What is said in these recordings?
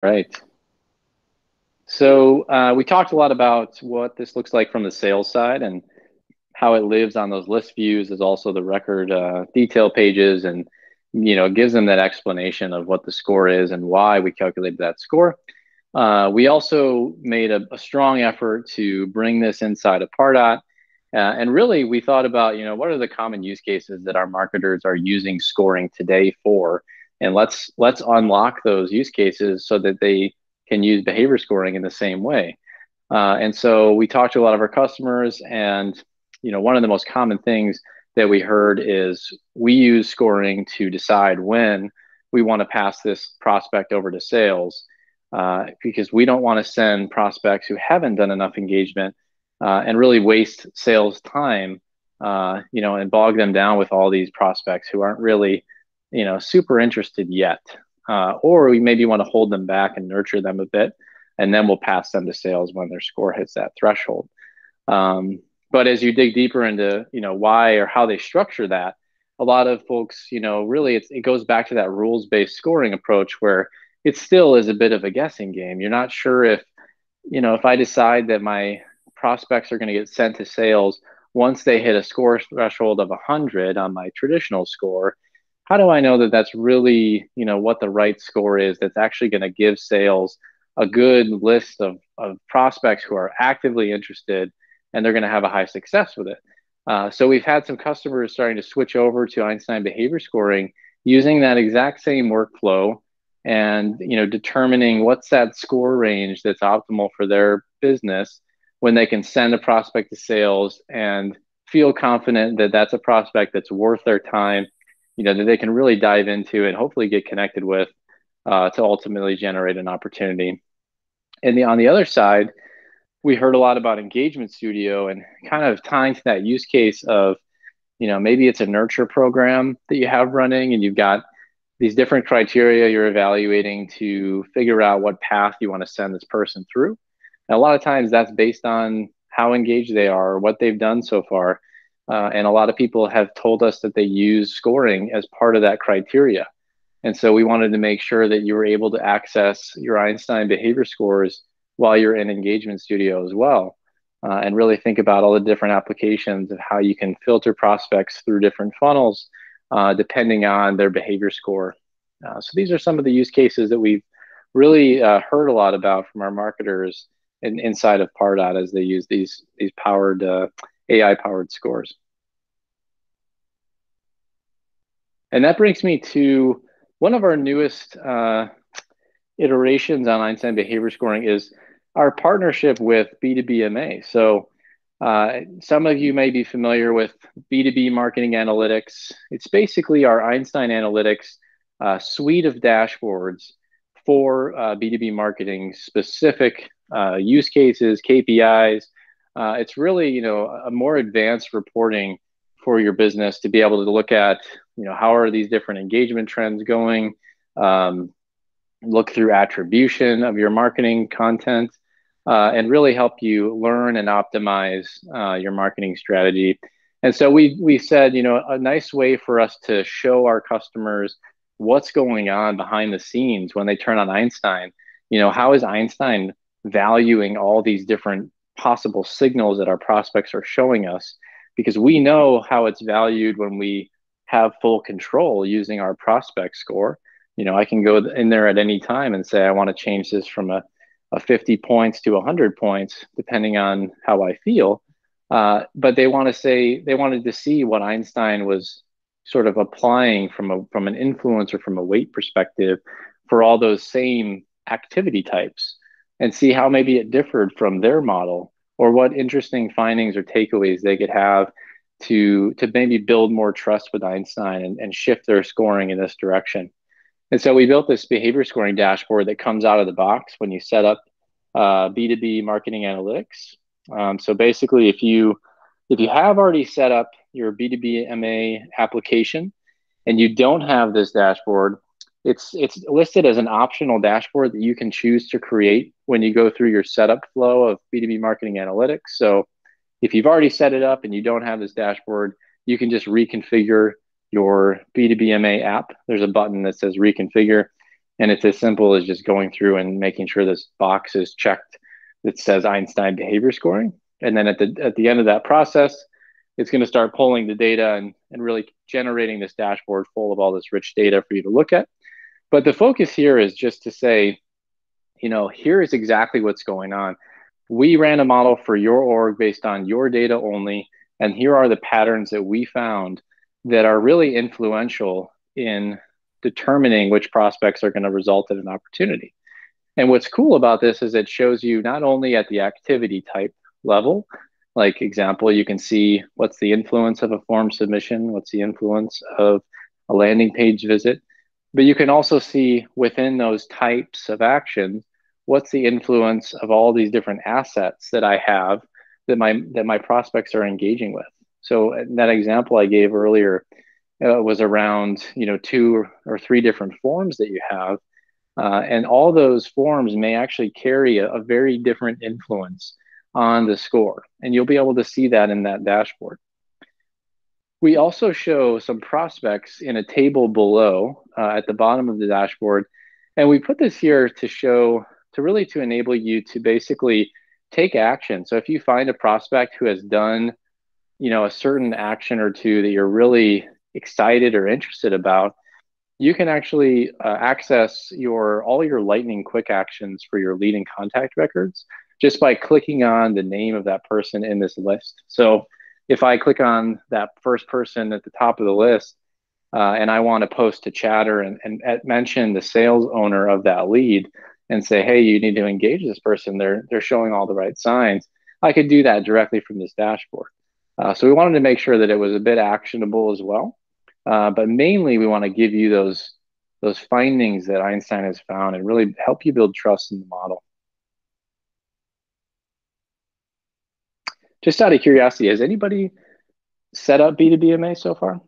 Right. So we talked a lot about what this looks like from the sales side and how it lives on those list views is also the record detail pages and gives them that explanation of what the score is and why we calculated that score. We also made a strong effort to bring this inside of Pardot. And really, we thought about, what are the common use cases that our marketers are using scoring today for? And let's unlock those use cases so that they can use behavior scoring in the same way. And so we talked to a lot of our customers, and one of the most common things that we heard is we use scoring to decide when we want to pass this prospect over to sales, because we don't want to send prospects who haven't done enough engagement and really waste sales time, and bog them down with all these prospects who aren't really, super interested yet. Or we maybe want to hold them back and nurture them a bit, and then we'll pass them to sales when their score hits that threshold. But as you dig deeper into, why or how they structure that, a lot of folks, really it goes back to that rules-based scoring approach where it still is a bit of a guessing game. You're not sure if I decide that my prospects are going to get sent to sales once they hit a score threshold of 100 on my traditional score, how do I know that that's really, what the right score is that's actually going to give sales a good list of prospects who are actively interested and they're going to have a high success with it. So we've had some customers starting to switch over to Einstein behavior scoring using that exact same workflow and determining what's that score range that's optimal for their business when they can send a prospect to sales and feel confident that that's a prospect that's worth their time, that they can really dive into and hopefully get connected with to ultimately generate an opportunity. And on the other side, we heard a lot about Engagement Studio and kind of tying to that use case of, maybe it's a nurture program that you have running and you've got these different criteria you're evaluating to figure out what path you want to send this person through. And a lot of times that's based on how engaged they are, or what they've done so far. And a lot of people have told us that they use scoring as part of that criteria. And so we wanted to make sure that you were able to access your Einstein behavior scores while you're in Engagement Studio as well. And really think about all the different applications of how you can filter prospects through different funnels depending on their behavior score. So these are some of the use cases that we've really heard a lot about from our marketers inside of Pardot as they use these powered AI powered scores. And that brings me to one of our newest iterations on Einstein behavior scoring is our partnership with B2b MA. So some of you may be familiar with B2b Marketing Analytics. It's basically our Einstein Analytics suite of dashboards for B2B marketing specific use cases, KPIs. It's really, a more advanced reporting for your business to be able to look at, how are these different engagement trends going, look through attribution of your marketing content, and really help you learn and optimize your marketing strategy. And so we said, a nice way for us to show our customers what's going on behind the scenes when they turn on Einstein. How is Einstein valuing all these different possible signals that our prospects are showing us? Because we know how it's valued when we have full control using our prospect score. I can go in there at any time and say, I want to change this from a 50 points to 100 points, depending on how I feel. But they wanted to see what Einstein was sort of applying from an influence or from a weight perspective for all those same activity types and see how maybe it differed from their model or what interesting findings or takeaways they could have to maybe build more trust with Einstein and shift their scoring in this direction. And so we built this behavior scoring dashboard that comes out of the box when you set up B2B Marketing Analytics. So basically, if you have already set up your B2B MA application and you don't have this dashboard, it's listed as an optional dashboard that you can choose to create when you go through your setup flow of B2B Marketing Analytics. So if you've already set it up and you don't have this dashboard, you can just reconfigure your B2B MA app. There's a button that says reconfigure, And it's as simple as just going through and making sure this box is checked that says Einstein Behavior Scoring. And then at the end of that process, it's going to start pulling the data and really generating this dashboard full of all this rich data for you to look at. But the focus here is just to say, here is exactly what's going on. We ran a model for your org based on your data only, and here are the patterns that we found that are really influential in determining which prospects are going to result in an opportunity. And what's cool about this is it shows you not only at the activity type level, like example, you can see what's the influence of a form submission, what's the influence of a landing page visit, but you can also see within those types of actions, what's the influence of all these different assets that I have that my prospects are engaging with. So that example I gave earlier was around 2 or 3 different forms that you have, and all those forms may actually carry a very different influence on the score, and you'll be able to see that in that dashboard. We also show some prospects in a table below at the bottom of the dashboard, and we put this here to enable you to basically take action. So if you find a prospect who has done a certain action or two that you're really excited or interested about, you can actually access all your lightning quick actions for your lead and contact records just by clicking on the name of that person in this list. So if I click on that first person at the top of the list and I want to post to Chatter and mention the sales owner of that lead and say, hey, you need to engage this person, they're showing all the right signs, I could do that directly from this dashboard. So we wanted to make sure that it was a bit actionable as well. But mainly we want to give you those findings that Einstein has found and really help you build trust in the model. Just out of curiosity, has anybody set up B2b MA so far?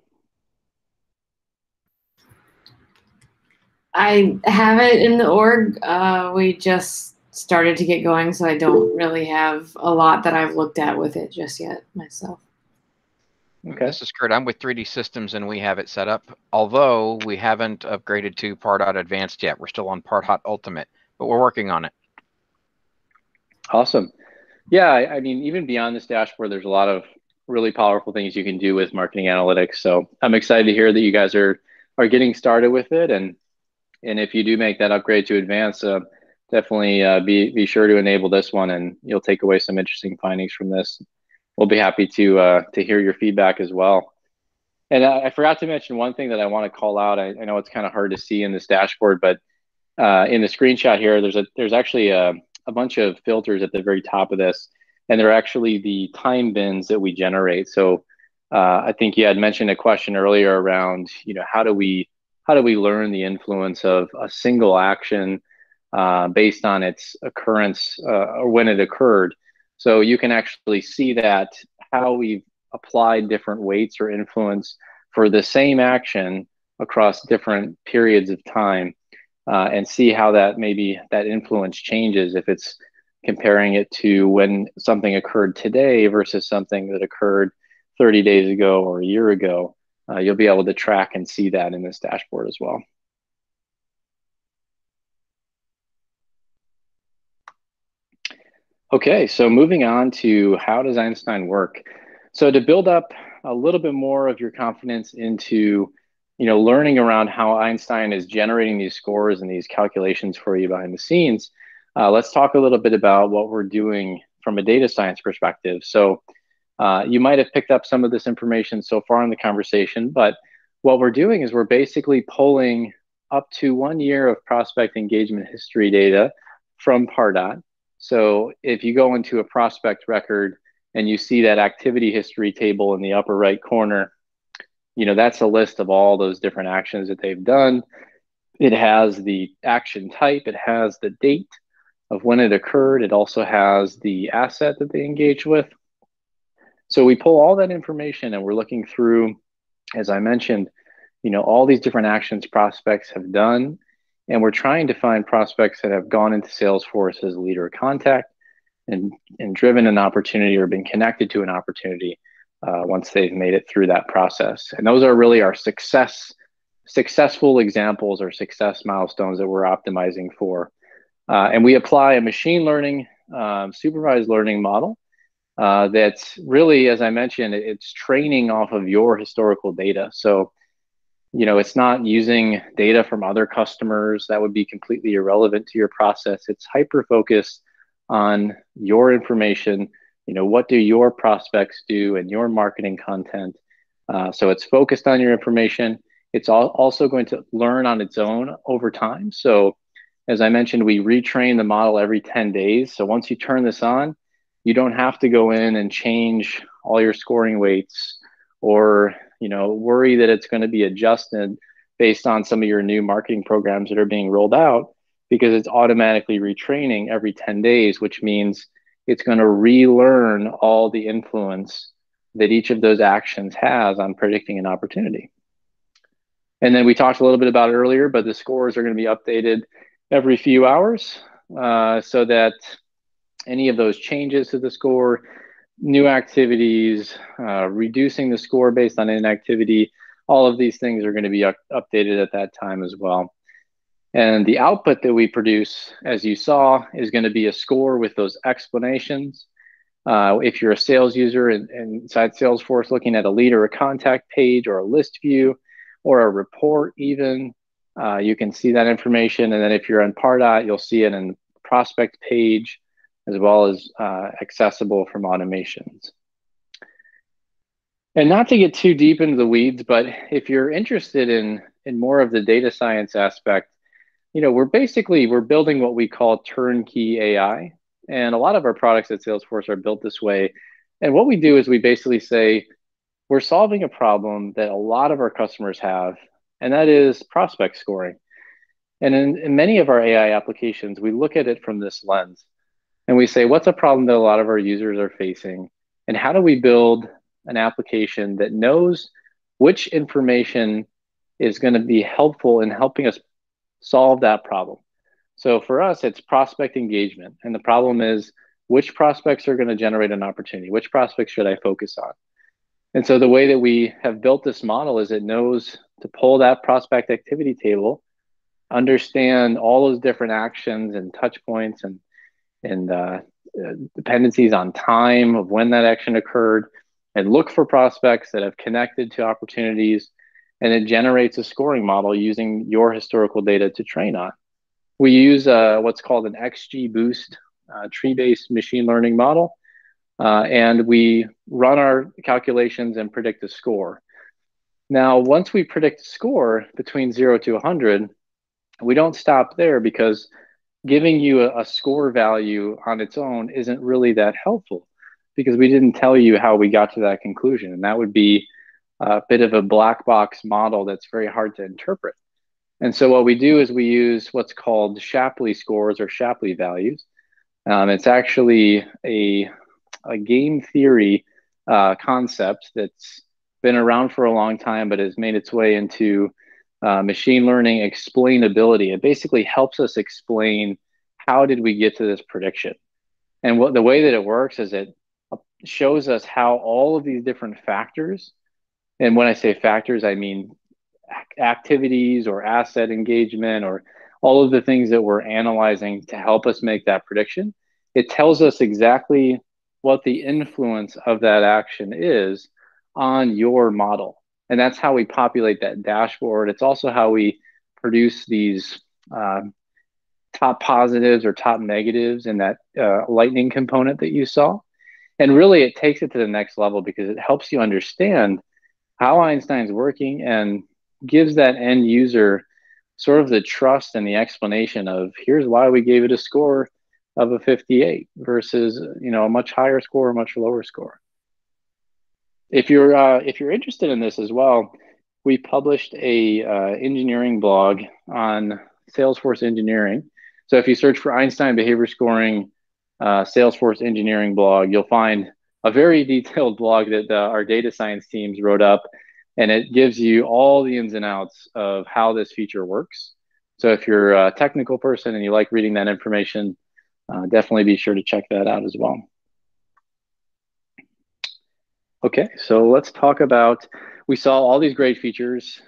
I have it in the org. We just started to get going, so I don't really have a lot that I've looked at with it just yet myself. Okay. This is Kurt. I'm with 3D Systems, and we have it set up. Although we haven't upgraded to Pardot Advanced yet. We're still on Pardot Ultimate, but we're working on it. Awesome. Yeah, I mean, even beyond this dashboard, there's a lot of really powerful things you can do with marketing analytics. So I'm excited to hear that you guys are getting started with it. And if you do make that upgrade to advanced, definitely be sure to enable this one, and you'll take away some interesting findings from this. We'll be happy to hear your feedback as well. And I forgot to mention one thing that I want to call out. I know it's kind of hard to see in this dashboard, but in the screenshot here, there's actually a bunch of filters at the very top of this, and they're actually the time bins that we generate. So I think you had mentioned a question earlier around, how do we learn the influence of a single action based on its occurrence or when it occurred. So you can actually see that how we've applied different weights or influence for the same action across different periods of time, and see how that influence changes if it's comparing it to when something occurred today versus something that occurred 30 days ago or a year ago. You'll be able to track and see that in this dashboard as well. Okay, so moving on to how does Einstein work? So to build up a little bit more of your confidence into learning around how Einstein is generating these scores and these calculations for you behind the scenes, let's talk a little bit about what we're doing from a data science perspective. So you might have picked up some of this information so far in the conversation, but what we're doing is we're basically pulling up to 1 year of prospect engagement history data from Pardot. So if you go into a prospect record and you see that activity history table in the upper right corner, that's a list of all those different actions that they've done. It has the action type, it has the date of when it occurred, it also has the asset that they engaged with. So we pull all that information and we're looking through, as I mentioned, all these different actions prospects have done. And we're trying to find prospects that have gone into Salesforce as lead or contact and driven an opportunity or been connected to an opportunity once they've made it through that process. And those are really our success successful examples or success milestones that we're optimizing for. And we apply a machine learning, supervised learning model that's really, as I mentioned, it's training off of your historical data. So, it's not using data from other customers that would be completely irrelevant to your process. It's hyper-focused on your information. What do your prospects do in your marketing content? So it's focused on your information. It's also going to learn on its own over time. So as I mentioned, we retrain the model every 10 days. So once you turn this on, you don't have to go in and change all your scoring weights or worry that it's going to be adjusted based on some of your new marketing programs that are being rolled out, because it's automatically retraining every 10 days, which means it's going to relearn all the influence that each of those actions has on predicting an opportunity. And then we talked a little bit about it earlier, but the scores are going to be updated every few hours so that any of those changes to the score, new activities, reducing the score based on inactivity, all of these things are going to be updated at that time as well. And the output that we produce, as you saw, is going to be a score with those explanations. If you're a sales user inside Salesforce looking at a lead or a contact page or a list view or a report even, you can see that information. And then if you're on Pardot, you'll see it in the prospect page as well as accessible from automations. And not to get too deep into the weeds, but if you're interested in more of the data science aspect, we're building what we call turnkey AI. And a lot of our products at Salesforce are built this way. And what we do is we basically say, we're solving a problem that a lot of our customers have, and that is prospect scoring. And in many of our AI applications, we look at it from this lens. And we say, what's a problem that a lot of our users are facing? And how do we build an application that knows which information is going to be helpful in helping us solve that problem? So for us, it's prospect engagement. And the problem is, which prospects are going to generate an opportunity? Which prospects should I focus on? And so the way that we have built this model is it knows to pull that prospect activity table, understand all those different actions and touch points and dependencies on time of when that action occurred, and look for prospects that have connected to opportunities, and it generates a scoring model using your historical data to train on. We use what's called an XGBoost tree-based machine learning model, and we run our calculations and predict a score. Now, once we predict a score between 0 to 100, we don't stop there, because giving you a score value on its own isn't really that helpful, because we didn't tell you how we got to that conclusion. And that would be a bit of a black box model that's very hard to interpret. And so what we do is we use what's called Shapley Scores or Shapley values. It's actually a game theory concept that's been around for a long time, but has made its way into machine learning explainability. It basically helps us explain, how did we get to this prediction? And the way that it works is it shows us how all of these different factors, and when I say factors, I mean activities or asset engagement or all of the things that we're analyzing to help us make that prediction. It tells us exactly what the influence of that action is on your model. And that's how we populate that dashboard. It's also how we produce these top positives or top negatives in that lightning component that you saw. And really, it takes it to the next level, because it helps you understand how Einstein's working and gives that end user sort of the trust and the explanation of, here's why we gave it a score of a 58 versus a much higher score, a much lower score. If you're interested in this as well, we published a engineering blog on Salesforce engineering. So if you search for Einstein Behavior Scoring Salesforce engineering blog, you'll find a very detailed blog that our data science teams wrote up, and it gives you all the ins and outs of how this feature works. So if you're a technical person and you like reading that information, definitely be sure to check that out as well. Okay, so let's talk about, we saw all these great features.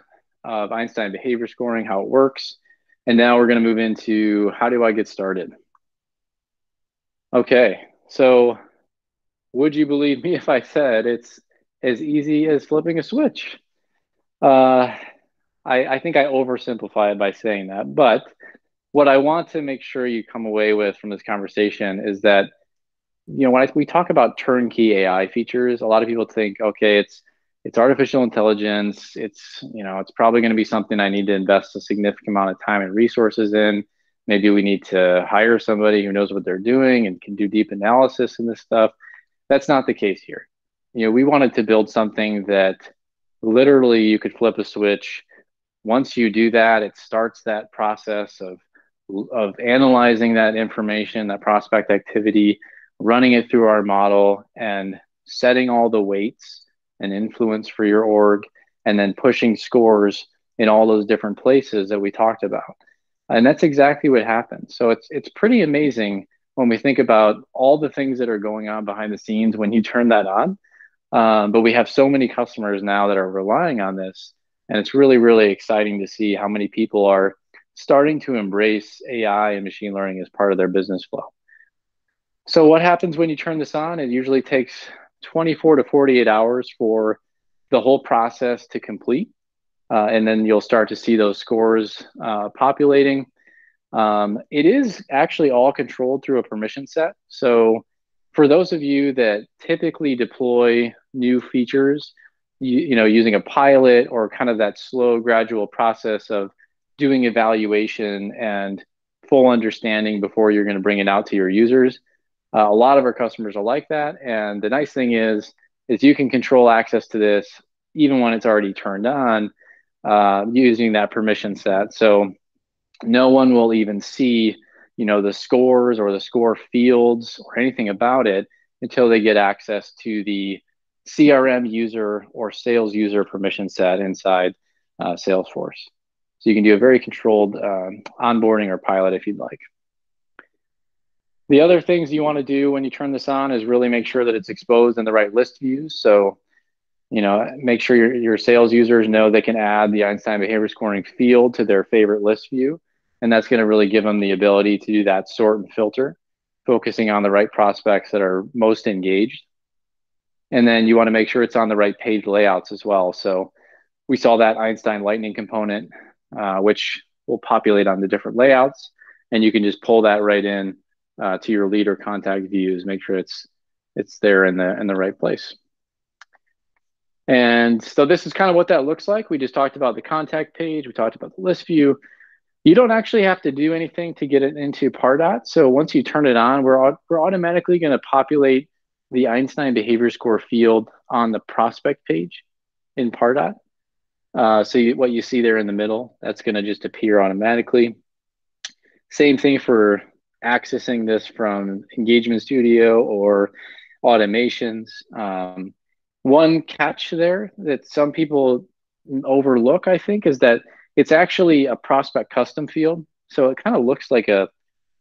of Einstein behavior scoring, how it works. And now we're going to move into how do I get started? Okay, so would you believe me if I said it's as easy as flipping a switch? I think I oversimplify it by saying that, but what I want to make sure you come away with from this conversation is that, when we talk about turnkey AI features, a lot of people think, okay, it's artificial intelligence. It's probably going to be something I need to invest a significant amount of time and resources in. Maybe we need to hire somebody who knows what they're doing and can do deep analysis in this stuff. That's not the case here. We wanted to build something that literally you could flip a switch. Once you do that, it starts that process of analyzing that information, that prospect activity, running it through our model, and setting all the weights and influence for your org, and then pushing scores in all those different places that we talked about. And that's exactly what happened. So it's pretty amazing when we think about all the things that are going on behind the scenes when you turn that on. But we have so many customers now that are relying on this. And it's really, really exciting to see how many people are starting to embrace AI and machine learning as part of their business flow. So what happens when you turn this on? It usually takes 24 to 48 hours for the whole process to complete. And then you'll start to see those scores populating. It is actually all controlled through a permission set. So for those of you that typically deploy new features, using a pilot or kind of that slow, gradual process of doing evaluation and full understanding before you're going to bring it out to your users, a lot of our customers are like that. And the nice thing is you can control access to this even when it's already turned on using that permission set. So no one will even see, the scores or the score fields or anything about it until they get access to the CRM user or sales user permission set inside Salesforce. So you can do a very controlled onboarding or pilot if you'd like. The other things you want to do when you turn this on is really make sure that it's exposed in the right list views. So, make sure your sales users know they can add the Einstein behavior scoring field to their favorite list view. And that's going to really give them the ability to do that sort and filter, focusing on the right prospects that are most engaged. And then you want to make sure it's on the right page layouts as well. So we saw that Einstein Lightning component, which will populate on the different layouts. And you can just pull that right in to your lead or contact views, make sure it's there in the right place. And so this is kind of what that looks like. We just talked about the contact page. We talked about the list view. You don't actually have to do anything to get it into Pardot. So once you turn it on, we're automatically going to populate the Einstein behavior score field on the prospect page in Pardot. So what you see there in the middle, that's going to just appear automatically. Same thing for accessing this from Engagement Studio or automations. One catch there that some people overlook, I think, is that it's actually a prospect custom field. So it kind of looks like a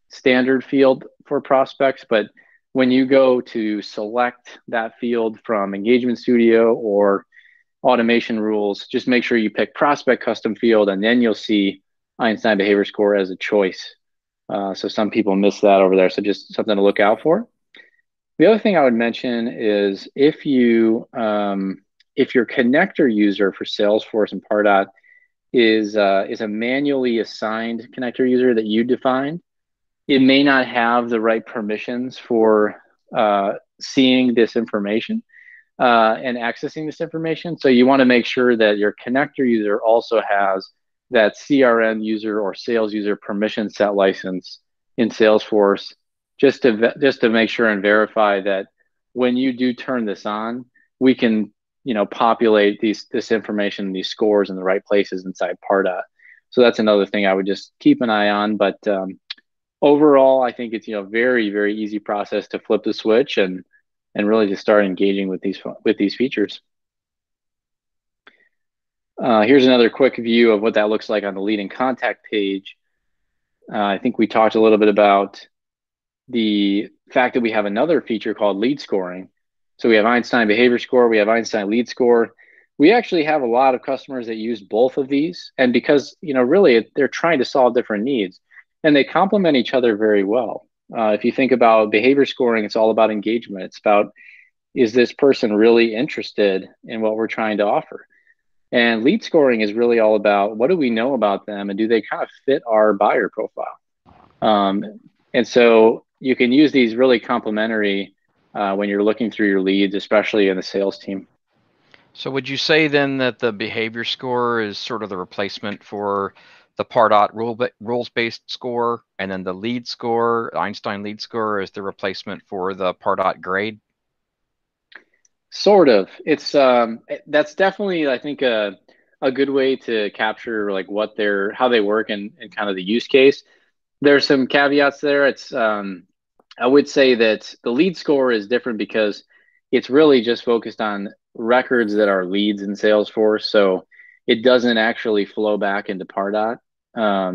standard field for prospects, but when you go to select that field from Engagement Studio or automation rules, just make sure you pick prospect custom field, and then you'll see Einstein behavior score as a choice. So some people miss that over there. So just something to look out for. The other thing I would mention is if your connector user for Salesforce and Pardot is a manually assigned connector user that you defined, it may not have the right permissions for seeing this information and accessing this information. So you want to make sure that your connector user also has that CRM user or sales user permission set license in Salesforce, just to make sure and verify that when you do turn this on, we can populate this information, these scores in the right places inside Pardot. So that's another thing I would just keep an eye on. But overall, I think it's very, very easy process to flip the switch and really just start engaging with these features. Here's another quick view of what that looks like on the lead and contact page. I think we talked a little bit about the fact that we have another feature called lead scoring. So we have Einstein behavior score, we have Einstein lead score. We actually have a lot of customers that use both of these. And because, really they're trying to solve different needs and they complement each other very well. If you think about behavior scoring, it's all about engagement. It's about, is this person really interested in what we're trying to offer? And lead scoring is really all about, what do we know about them and do they kind of fit our buyer profile? And so you can use these really complementary when you're looking through your leads, especially in the sales team. So would you say then that the behavior score is sort of the replacement for the Pardot rules-based score, and then the lead score, Einstein lead score, is the replacement for the Pardot grade? Sort of. It's that's definitely, I think, a good way to capture like how they work and kind of the use case. There's some caveats there. It's I would say that the lead score is different because it's really just focused on records that are leads in Salesforce. So it doesn't actually flow back into Pardot.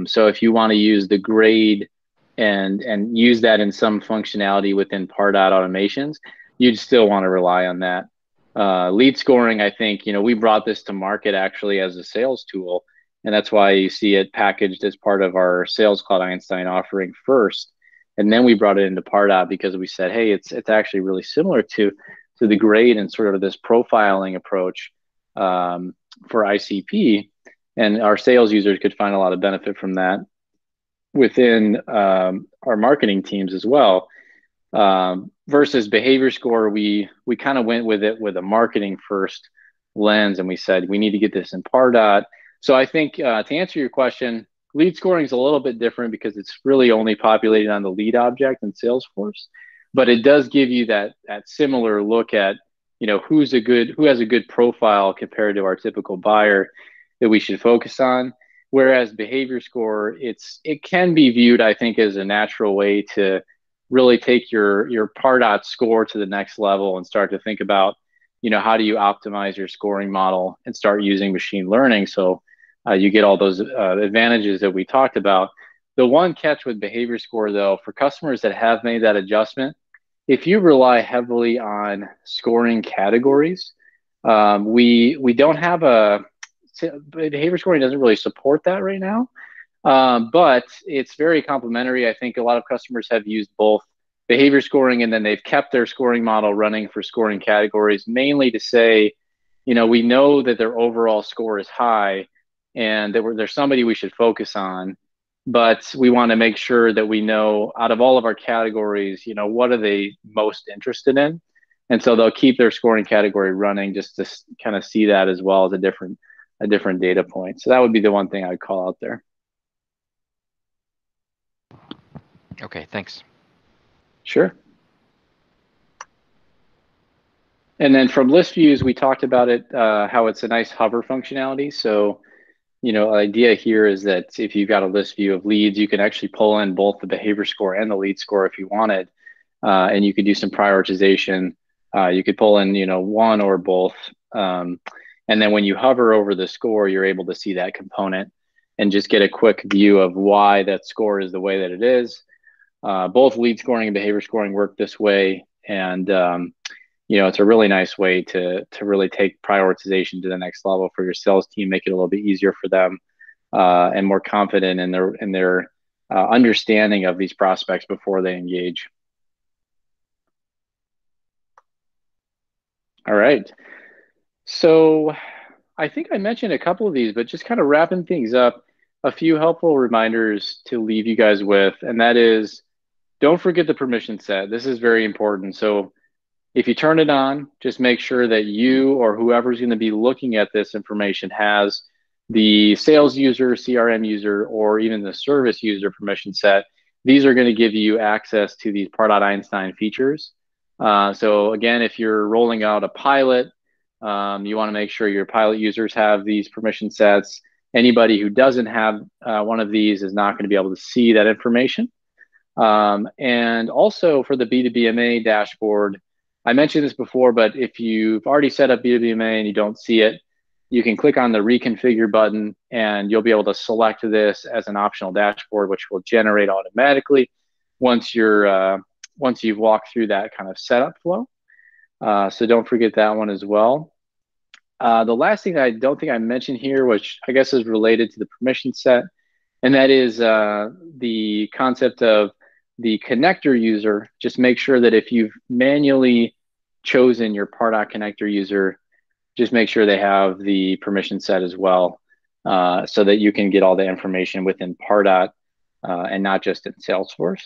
So if you want to use the grade and use that in some functionality within Pardot automations, you'd still want to rely on that. Lead scoring, I think, we brought this to market actually as a sales tool, and that's why you see it packaged as part of our Sales Cloud Einstein offering first. And then we brought it into Pardot because we said, hey, it's actually really similar to the grade and sort of this profiling approach for ICP. And our sales users could find a lot of benefit from that within our marketing teams as well. Versus behavior score, we kind of went with it with a marketing first lens, and we said we need to get this in Pardot. So I think to answer your question, lead scoring is a little bit different because it's really only populated on the lead object in Salesforce, but it does give you that similar look at who has a good profile compared to our typical buyer that we should focus on. Whereas behavior score, it can be viewed, I think, as a natural way to really take your Pardot score to the next level and start to think about, how do you optimize your scoring model and start using machine learning so you get all those advantages that we talked about. The one catch with behavior score, though, for customers that have made that adjustment, if you rely heavily on scoring categories, we don't have behavior scoring doesn't really support that right now. But it's very complementary. I think a lot of customers have used both behavior scoring and then they've kept their scoring model running for scoring categories, mainly to say, we know that their overall score is high and that there's somebody we should focus on, but we want to make sure that we know out of all of our categories, what are they most interested in? And so they'll keep their scoring category running just to kind of see that as well as a different data point. So that would be the one thing I'd call out there. Okay, thanks. Sure. And then from list views, we talked about it, how it's a nice hover functionality. So, the idea here is that if you've got a list view of leads, you can actually pull in both the behavior score and the lead score if you wanted. And you could do some prioritization. You could pull in, one or both. And then when you hover over the score, you're able to see that component and just get a quick view of why that score is the way that it is. Both lead scoring and behavior scoring work this way. And, it's a really nice way to really take prioritization to the next level for your sales team, make it a little bit easier for them and more confident in their understanding of these prospects before they engage. All right. So I think I mentioned a couple of these, but just kind of wrapping things up, a few helpful reminders to leave you guys with, and that is, don't forget the permission set. This is very important. So if you turn it on, just make sure that you or whoever's going to be looking at this information has the sales user, CRM user, or even the service user permission set. These are going to give you access to these Pardot Einstein features. So again, if you're rolling out a pilot, you want to make sure your pilot users have these permission sets. Anybody who doesn't have one of these is not going to be able to see that information. And also for the B2b MA dashboard, I mentioned this before, but if you've already set up B2b MA and you don't see it, you can click on the reconfigure button and you'll be able to select this as an optional dashboard, which will generate automatically once you've walked through that kind of setup flow. So don't forget that one as well. The last thing I don't think I mentioned here, which I guess is related to the permission set, and that is the concept of the connector user. Just make sure that if you've manually chosen your Pardot connector user, just make sure they have the permission set as well, so that you can get all the information within Pardot and not just in Salesforce.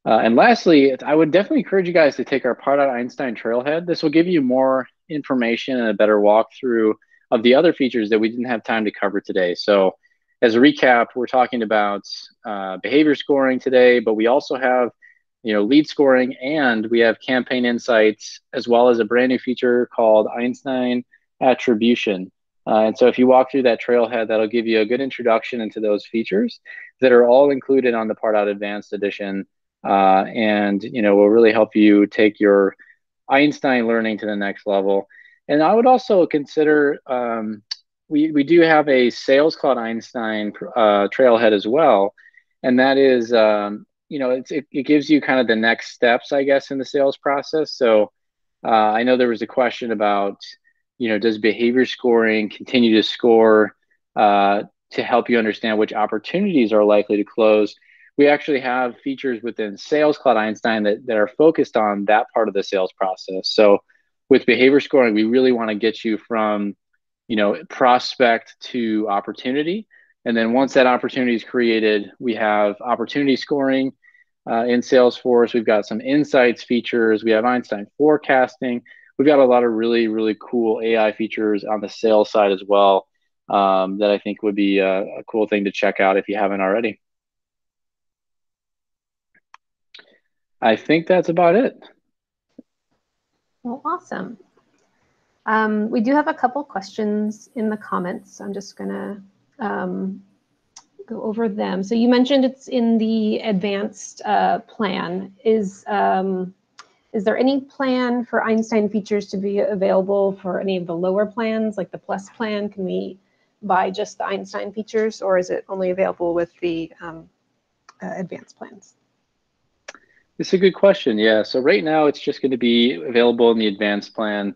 And lastly, I would definitely encourage you guys to take our Pardot Einstein Trailhead. This will give you more information and a better walkthrough of the other features that we didn't have time to cover today. So as a recap, we're talking about behavior scoring today, but we also have lead scoring, and we have campaign insights, as well as a brand new feature called Einstein Attribution. And so if you walk through that trailhead, that'll give you a good introduction into those features that are all included on the Pardot Advanced Edition. And will really help you take your Einstein learning to the next level. And I would also consider we do have a Sales Cloud Einstein trailhead as well, and that is it gives you kind of the next steps, I guess, in the sales process. So I know there was a question about does behavior scoring continue to score to help you understand which opportunities are likely to close. We actually have features within Sales Cloud Einstein that are focused on that part of the sales process. So with behavior scoring, we really want to get you from, prospect to opportunity. And then once that opportunity is created, we have opportunity scoring in Salesforce. We've got some insights features. We have Einstein forecasting. We've got a lot of really, really cool AI features on the sales side as well that I think would be a cool thing to check out if you haven't already. I think that's about it. Well, awesome. We do have a couple questions in the comments. I'm just going to go over them. So you mentioned it's in the advanced plan. Is there any plan for Einstein features to be available for any of the lower plans, like the Plus plan? Can we buy just the Einstein features, or is it only available with the advanced plans? It's a good question. Yeah. So right now it's just going to be available in the advanced plan.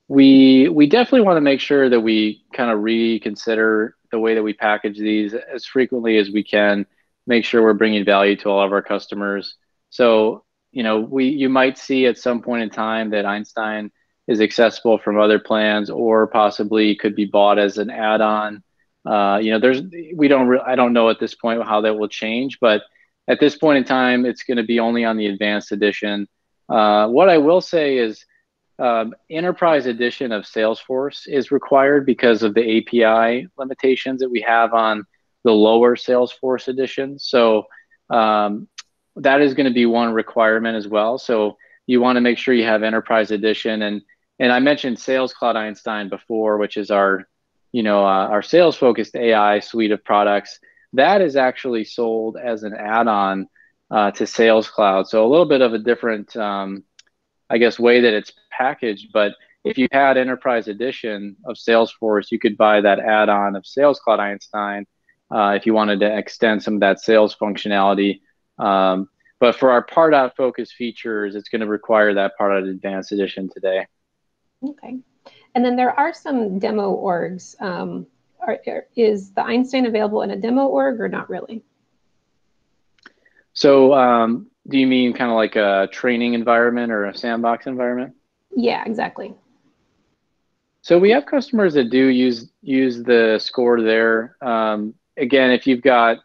We definitely want to make sure that we kind of reconsider the way that we package these as frequently as we can, make sure we're bringing value to all of our customers. So, you might see at some point in time that Einstein is accessible from other plans, or possibly could be bought as an add-on. I don't know at this point how that will change, but at this point in time, it's going to be only on the advanced edition. What I will say is enterprise edition of Salesforce is required because of the API limitations that we have on the lower Salesforce edition. So that is going to be one requirement as well. So you want to make sure you have enterprise edition. And I mentioned Sales Cloud Einstein before, which is our sales focused AI suite of products. That is actually sold as an add-on to Sales Cloud. So a little bit of a different, way that it's packaged. But if you had Enterprise Edition of Salesforce, you could buy that add-on of Sales Cloud Einstein if you wanted to extend some of that sales functionality. But for our Pardot focused features, it's going to require that Pardot Advanced Edition today. Okay. And then there are some demo orgs. Is the Einstein available in a demo org or not really? So do you mean kind of like a training environment or a sandbox environment? Yeah, exactly. So we have customers that do use the score there. Again, if you've got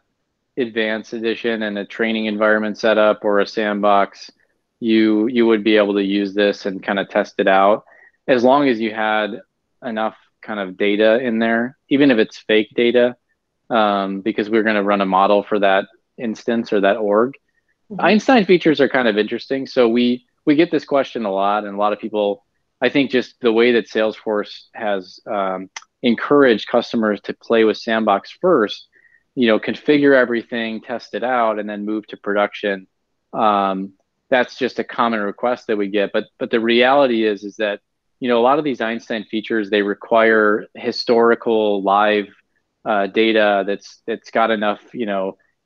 advanced edition and a training environment set up or a sandbox, you would be able to use this and kind of test it out, as long as you had enough kind of data in there, even if it's fake data, because we're going to run a model for that instance or that org. Mm-hmm. Einstein features are kind of interesting. So we get this question a lot, and a lot of people, I think just the way that Salesforce has encouraged customers to play with Sandbox first, configure everything, test it out, and then move to production. That's just a common request that we get. But the reality is that, a lot of these Einstein features, they require historical live data that's got enough,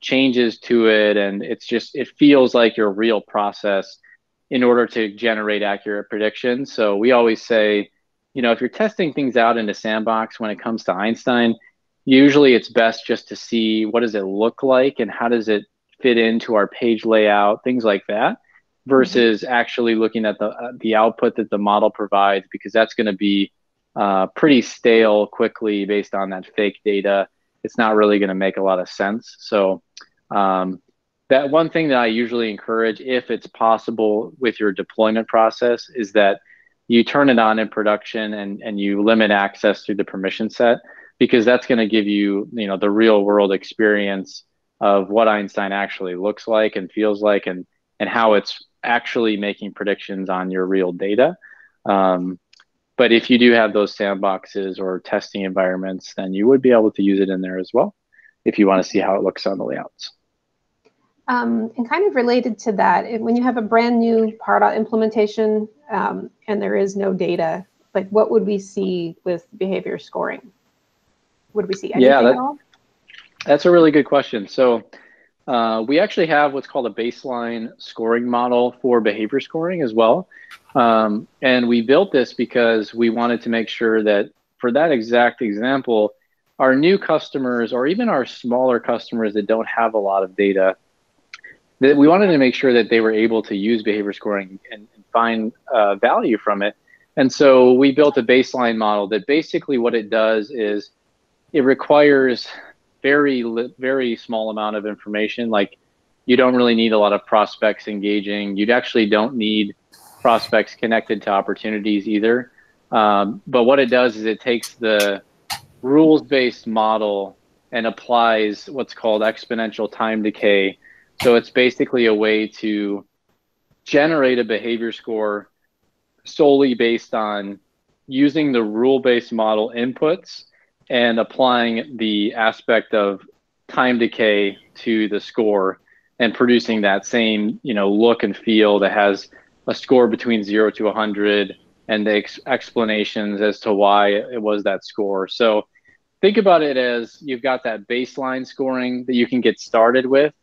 changes to it. And it feels like your real process in order to generate accurate predictions. So we always say, if you're testing things out in a sandbox when it comes to Einstein, usually it's best just to see what does it look like and how does it fit into our page layout, things like that, versus actually looking at the output that the model provides, because that's going to be pretty stale quickly based on that fake data. It's not really going to make a lot of sense. So that one thing that I usually encourage, if it's possible with your deployment process, is that you turn it on in production and you limit access through the permission set, because that's going to give you, the real world experience of what Einstein actually looks like and feels like, and how it's actually making predictions on your real data. But if you do have those sandboxes or testing environments, then you would be able to use it in there as well, if you want to see how it looks on the layouts. And kind of related to that, when you have a brand new Pardot implementation and there is no data, like what would we see with behavior scoring? Would we see anything at all? That's a really good question. So we actually have what's called a baseline scoring model for behavior scoring as well. And we built this because we wanted to make sure that for that exact example, our new customers, or even our smaller customers that don't have a lot of data, that we wanted to make sure that they were able to use behavior scoring and find value from it. And so we built a baseline model that basically what it does is it requires very small amount of information. Like, you don't really need a lot of prospects engaging. You actually don't need prospects connected to opportunities either. But what it does is it takes the rules-based model and applies what's called exponential time decay. So it's basically a way to generate a behavior score solely based on using the rule-based model inputs and applying the aspect of time decay to the score and producing that same, look and feel that has a score between 0 to 100 and the explanations as to why it was that score. So think about it as you've got that baseline scoring that you can get started with.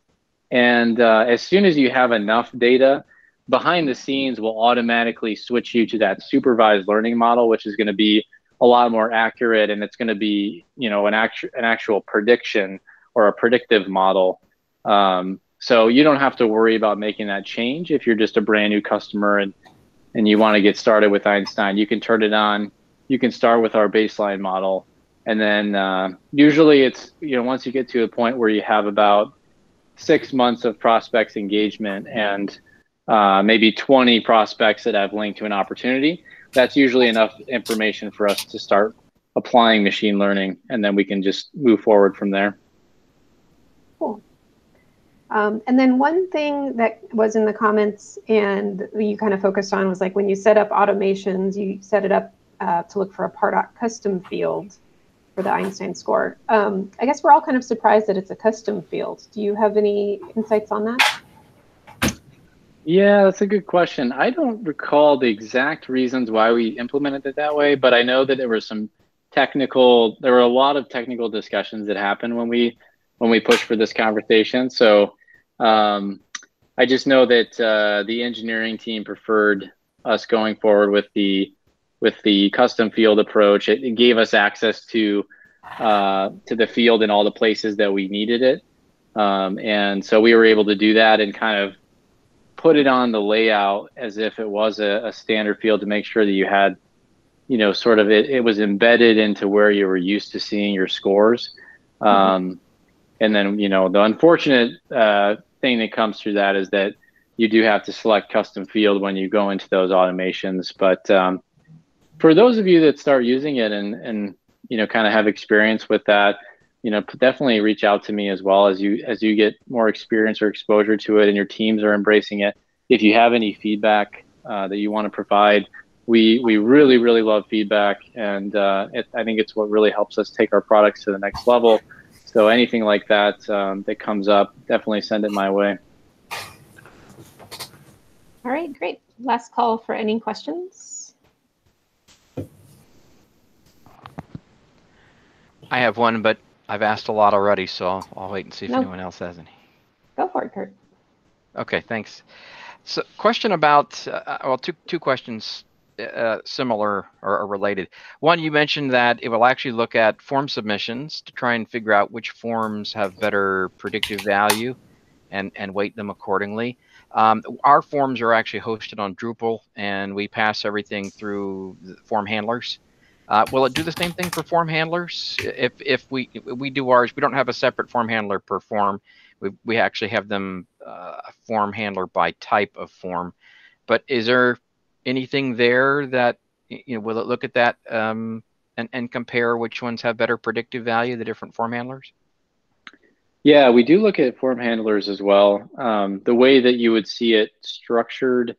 And as soon as you have enough data, behind the scenes will automatically switch you to that supervised learning model, which is going to be a lot more accurate, and it's going to be, an actual prediction or a predictive model. So you don't have to worry about making that change if you're just a brand new customer and you want to get started with Einstein. You can turn it on. You can start with our baseline model, and then usually it's, once you get to a point where you have about 6 months of prospects engagement and maybe 20 prospects that have linked to an opportunity, that's usually enough information for us to start applying machine learning, and then we can just move forward from there. Cool. And then one thing that was in the comments and you kind of focused on was like when you set up automations, you set it up to look for a Pardot custom field for the Einstein score. I guess we're all kind of surprised that it's a custom field. Do you have any insights on that? Yeah, that's a good question. I don't recall the exact reasons why we implemented it that way, but I know that there were a lot of technical discussions that happened when we pushed for this conversation. So I just know that the engineering team preferred us going forward with the custom field approach. It gave us access to the field in all the places that we needed it. And so we were able to do that and kind of put it on the layout as if it was a standard field to make sure that you had, sort of it was embedded into where you were used to seeing your scores. And then, the unfortunate thing that comes through that is that you do have to select custom field when you go into those automations. But for those of you that start using it and kind of have experience with that, definitely reach out to me as well as you get more experience or exposure to it and your teams are embracing it. If you have any feedback that you want to provide, we really, really love feedback. And I think it's what really helps us take our products to the next level. So anything like that that comes up, definitely send it my way. All right, great. Last call for any questions. I have one, but I've asked a lot already, so I'll wait and see if anyone else has any. Go for it, Kurt. Okay, thanks. So question about, well, two questions. similar or related. One, you mentioned that it will actually look at form submissions to try and figure out which forms have better predictive value and weight them accordingly. Our forms are actually hosted on Drupal, and we pass everything through the form handlers. Will it do the same thing for form handlers? If we do ours, we don't have a separate form handler per form. We actually have them a form handler by type of form. But is there anything there that, will it look at that and compare which ones have better predictive value, the different form handlers? Yeah, we do look at form handlers as well. The way that you would see it structured,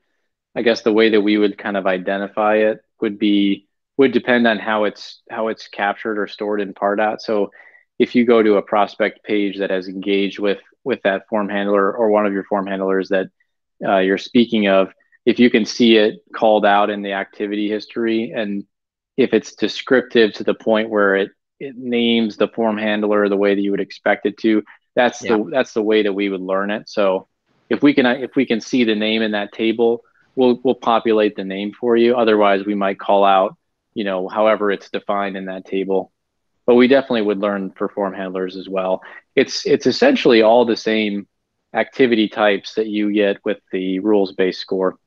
I guess the way that we would kind of identify it would depend on how it's captured or stored in Pardot. So if you go to a prospect page that has engaged with that form handler or one of your form handlers that you're speaking of, if you can see it called out in the activity history, and if it's descriptive to the point where it names the form handler the way that you would expect it to, that's the way that we would learn it. So if we can see the name in that table, we'll populate the name for you. Otherwise, we might call out, however it's defined in that table. But we definitely would learn for form handlers as well. It's essentially all the same activity types that you get with the rules-based score.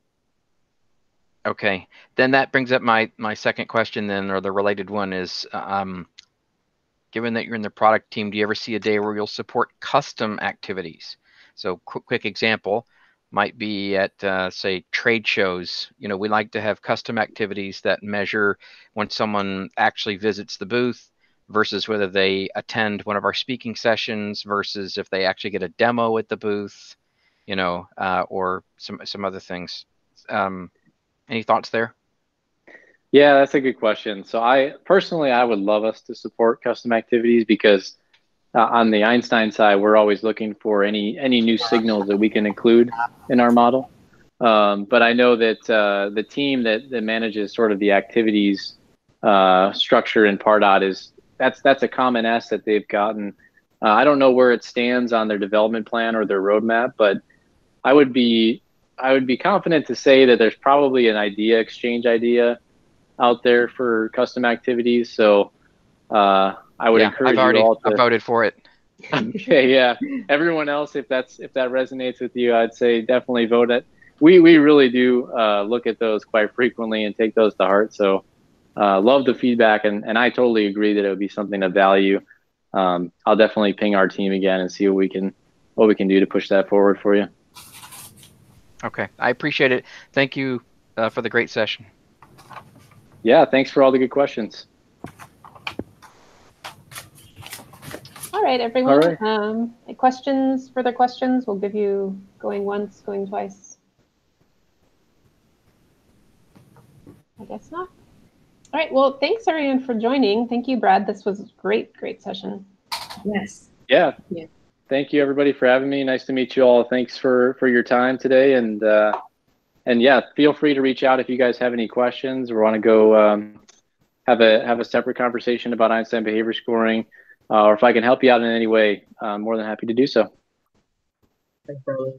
Okay, then that brings up my second question then, or the related one is, given that you're in the product team, do you ever see a day where you'll support custom activities? So quick example might be at, say, trade shows. We like to have custom activities that measure when someone actually visits the booth versus whether they attend one of our speaking sessions versus if they actually get a demo at the booth, or some other things. Any thoughts there? Yeah, that's a good question. So I would love us to support custom activities because on the Einstein side, we're always looking for any new signals that we can include in our model. But I know that the team that manages sort of the activities structure in Pardot that's a common ask that they've gotten. I don't know where it stands on their development plan or their roadmap, but I would be confident to say that there's probably an exchange idea out there for custom activities. So I would encourage you all to. I voted for it. Okay, yeah. Everyone else, if that resonates with you, I'd say definitely vote it. We really do look at those quite frequently and take those to heart. So love the feedback, and I totally agree that it would be something of value. I'll definitely ping our team again and see what we can do to push that forward for you. Okay, I appreciate it. Thank you for the great session. Yeah, thanks for all the good questions. All right, everyone. All right. Further questions? We'll give you going once, going twice. I guess not. All right, well, thanks everyone for joining. Thank you, Brad. This was a great session. Yes. Yeah. Thank you, everybody, for having me. Nice to meet you all. Thanks for your time today. And yeah, feel free to reach out if you guys have any questions or want to go have a separate conversation about Einstein behavior scoring, or if I can help you out in any way, I'm more than happy to do so. Thanks, Charlie.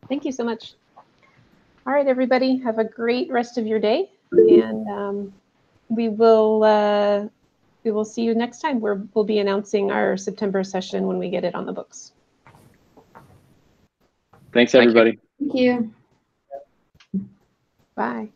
Thank you so much. All right, everybody, have a great rest of your day, and we will see you next time. We'll be announcing our September session when we get it on the books. Thanks, everybody. Thank you. Bye.